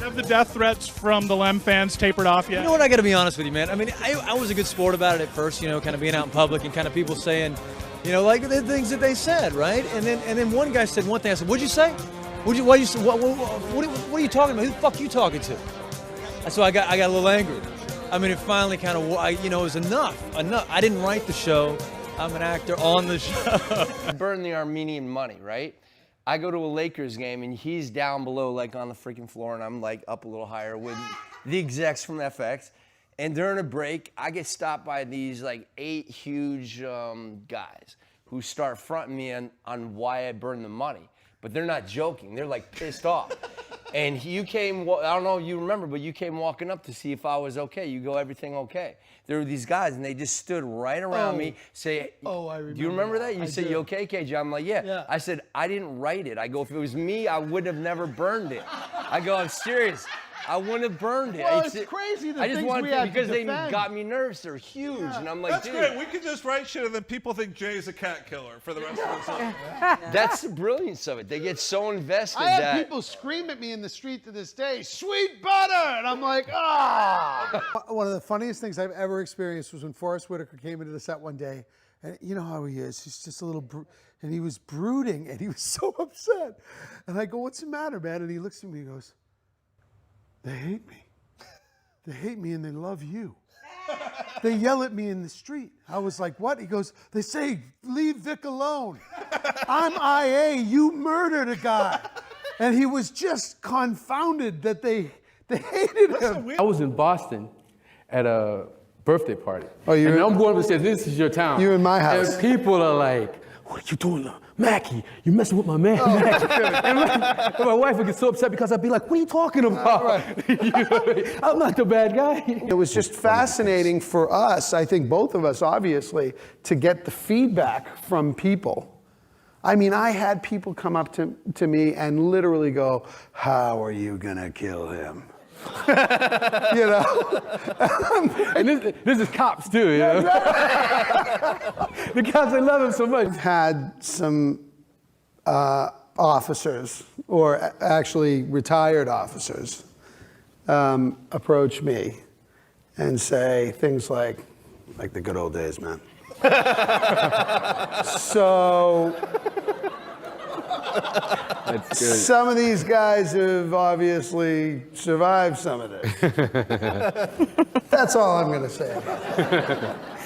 Have the death threats from the Lem fans tapered off yet? You know what, I got to be honest with you, man. I mean, I was a good sport about it at first, you know, kind of being out in public and kind of people saying, you know, like the things that they said, right? And then one guy said one thing. I said, "What'd you say? What are you talking about? Who the fuck are you talking to?" So I got a little angry. I mean, it finally kind of, you know, it was enough. I didn't write the show. I'm an actor on the show. Burn the Armenian money, right? I go to a Lakers game and he's down below, like on the freaking floor, and I'm like up a little higher with the execs from FX. And during a break, I get stopped by these like 8 huge guys who start fronting me on why I burned the money. But they're not joking. They're like pissed off. And you came, I don't know if you remember, but you came walking up to see if I was okay. You go, everything okay? There were these guys, and they just stood right around me, say, I remember. Do you remember that? You say, do. "You okay, KJ?" I'm like, yeah. I said, "I didn't write it." I go, "If it was me, I would have never burned it." I go, "I'm serious. I wouldn't have burned it." Well, it's crazy the I just things wanted we to, have to because they defend. got me nervous. They're huge, and I'm like, That's dude. great. We could just write shit and then people think Jay's a cat killer for the rest of the time. That's the brilliance of it. They get so invested I have that people scream at me in the street to this day, "Sweet butter!" And I'm like, ah. One of the funniest things I've ever experienced was when Forrest Whitaker came into the set one day. And you know how he is. He's just a little, and he was brooding, and he was so upset. And I go, "What's the matter, man?" And he looks at me and goes, "They hate me. They hate me and they love you. They yell at me in the street." I was like, "What?" He goes, "They say, leave Vic alone. I'm IA, you murdered a guy." And he was just confounded that they hated him. I was in Boston at a birthday party. Oh, you and were- I'm going up and saying, "This is your town." You in my house. And people are like, "What are you doing, Mackie? You messing with my man, Mackie." And my wife would get so upset because I'd be like, "What are you talking about? I'm not the bad guy." It was just fascinating for us, I think both of us, obviously, to get the feedback from people. I mean, I had people come up to me and literally go, "How are you gonna kill him?" You know? And this is cops too, you know? The cops, they love him so much. Had some officers, or actually retired officers, approach me and say things like the good old days, man. So That's good. some of these guys have obviously survived some of this. That's all I'm going to say about it.